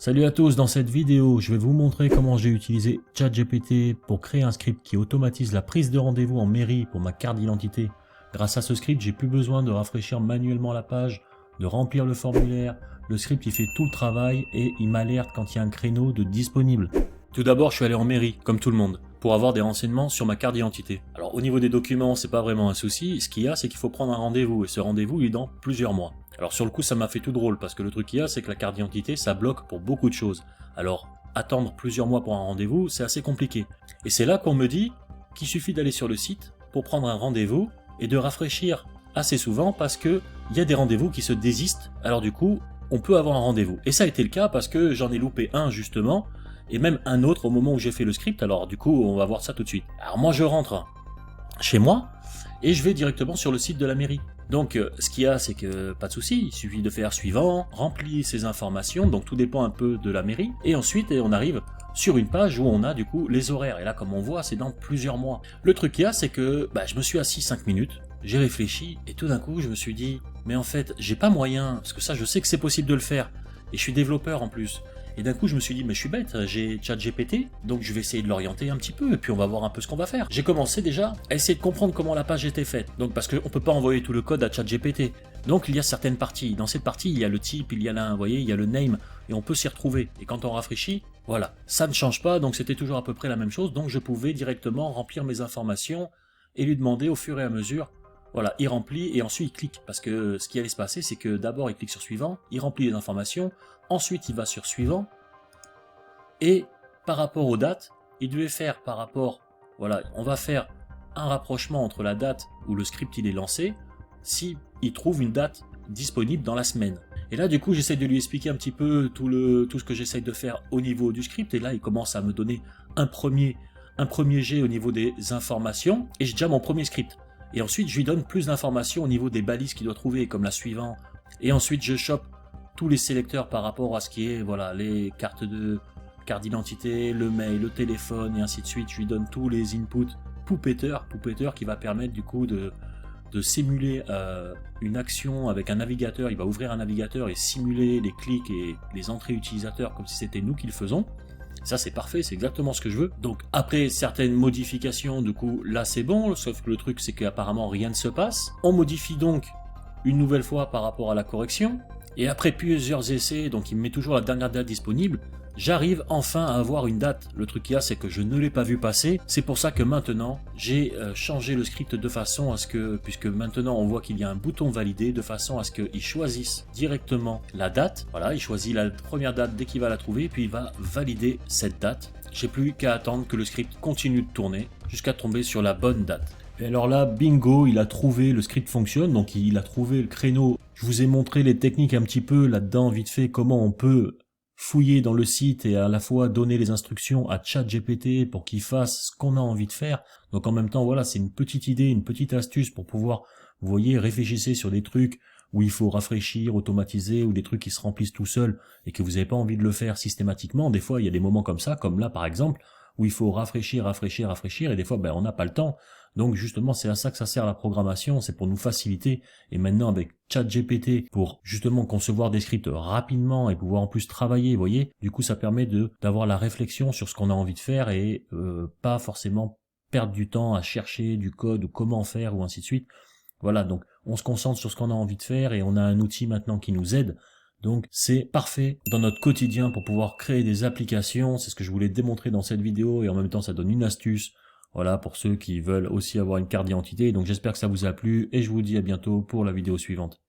Salut à tous, dans cette vidéo, je vais vous montrer comment j'ai utilisé ChatGPT pour créer un script qui automatise la prise de rendez-vous en mairie pour ma carte d'identité. Grâce à ce script, j'ai plus besoin de rafraîchir manuellement la page, de remplir le formulaire. Le script, il fait tout le travail et il m'alerte quand il y a un créneau de disponible. Tout d'abord, je suis allé en mairie, comme tout le monde, pour avoir des renseignements sur ma carte d'identité. Alors au niveau des documents, c'est pas vraiment un souci. Ce qu'il y a, c'est qu'il faut prendre un rendez-vous et ce rendez-vous, il est dans plusieurs mois. Alors sur le coup, ça m'a fait tout drôle parce que le truc qu'il y a, c'est que la carte d'identité, ça bloque pour beaucoup de choses. Alors attendre plusieurs mois pour un rendez-vous, c'est assez compliqué. Et c'est là qu'on me dit qu'il suffit d'aller sur le site pour prendre un rendez-vous et de rafraîchir assez souvent parce que il y a des rendez-vous qui se désistent. Alors du coup, on peut avoir un rendez-vous. Et ça a été le cas parce que j'en ai loupé un justement, et même un autre au moment où j'ai fait le script. Alors du coup, on va voir ça tout de suite. Alors moi, je rentre chez moi et je vais directement sur le site de la mairie. Donc ce qu'il y a, c'est que pas de souci, il suffit de faire suivant, remplir ces informations, donc tout dépend un peu de la mairie, et ensuite on arrive sur une page où on a du coup les horaires, et là comme on voit, c'est dans plusieurs mois. Le truc qu'il y a, c'est que je me suis assis 5 minutes, j'ai réfléchi, et tout d'un coup je me suis dit, mais en fait j'ai pas moyen, parce que ça je sais que c'est possible de le faire, et je suis développeur en plus. Et d'un coup, je me suis dit, mais je suis bête, j'ai ChatGPT, donc je vais essayer de l'orienter un petit peu, et puis on va voir un peu ce qu'on va faire. J'ai commencé déjà à essayer de comprendre comment la page était faite. Donc, parce qu'on peut pas envoyer tout le code à ChatGPT. Donc, il y a certaines parties. Dans cette partie, il y a le type, il y a vous voyez, il y a le name, et on peut s'y retrouver. Et quand on rafraîchit, voilà. Ça ne change pas, donc c'était toujours à peu près la même chose, donc je pouvais directement remplir mes informations et lui demander au fur et à mesure. Voilà, il remplit et ensuite il clique, parce que ce qui allait se passer, c'est que d'abord il clique sur suivant, il remplit les informations, ensuite il va sur suivant, et par rapport aux dates, il devait faire par rapport, voilà, on va faire un rapprochement entre la date où le script il est lancé, si il trouve une date disponible dans la semaine. Et là du coup j'essaie de lui expliquer un petit peu tout ce que j'essaie de faire au niveau du script, et là il commence à me donner un premier jet au niveau des informations, et j'ai déjà mon premier script. Et ensuite, je lui donne plus d'informations au niveau des balises qu'il doit trouver, comme la suivante. Et ensuite, je chope tous les sélecteurs par rapport à ce qui est, voilà, les cartes d'identité, le mail, le téléphone, et ainsi de suite. Je lui donne tous les inputs Poupetteur qui va permettre du coup de simuler une action avec un navigateur. Il va ouvrir un navigateur et simuler les clics et les entrées utilisateurs comme si c'était nous qui le faisons. Ça c'est parfait, c'est exactement ce que je veux. Donc après certaines modifications, du coup là c'est bon, sauf que le truc c'est qu'apparemment rien ne se passe. On modifie donc une nouvelle fois par rapport à la correction, et après plusieurs essais, donc il me met toujours la dernière date disponible, j'arrive enfin à avoir une date. Le truc qu'il y a, c'est que je ne l'ai pas vu passer, c'est pour ça que maintenant j'ai changé le script de façon à ce que, puisque maintenant on voit qu'il y a un bouton valider, de façon à ce qu'il choisisse directement la date. Voilà, il choisit la première date dès qu'il va la trouver, puis il va valider cette date. J'ai plus qu'à attendre que le script continue de tourner jusqu'à tomber sur la bonne date. Et alors là, bingo, il a trouvé, le script fonctionne, donc il a trouvé le créneau. Je vous ai montré les techniques un petit peu là-dedans, vite fait, comment on peut fouiller dans le site et à la fois donner les instructions à ChatGPT pour qu'il fasse ce qu'on a envie de faire. Donc en même temps, voilà, c'est une petite idée, une petite astuce pour pouvoir, vous voyez, réfléchissez sur des trucs où il faut rafraîchir, automatiser, ou des trucs qui se remplissent tout seuls et que vous n'avez pas envie de le faire systématiquement. Des fois, il y a des moments comme ça, comme là par exemple, où il faut rafraîchir, et des fois, on n'a pas le temps. Donc justement, c'est à ça que ça sert la programmation, c'est pour nous faciliter. Et maintenant, avec ChatGPT, pour justement concevoir des scripts rapidement et pouvoir en plus travailler, vous voyez, du coup, ça permet d'avoir la réflexion sur ce qu'on a envie de faire et pas forcément perdre du temps à chercher du code ou comment faire ou ainsi de suite. Voilà, donc on se concentre sur ce qu'on a envie de faire et on a un outil maintenant qui nous aide. Donc c'est parfait dans notre quotidien pour pouvoir créer des applications. C'est ce que je voulais démontrer dans cette vidéo, et en même temps ça donne une astuce, voilà, pour ceux qui veulent aussi avoir une carte d'identité. Donc j'espère que ça vous a plu et je vous dis à bientôt pour la vidéo suivante.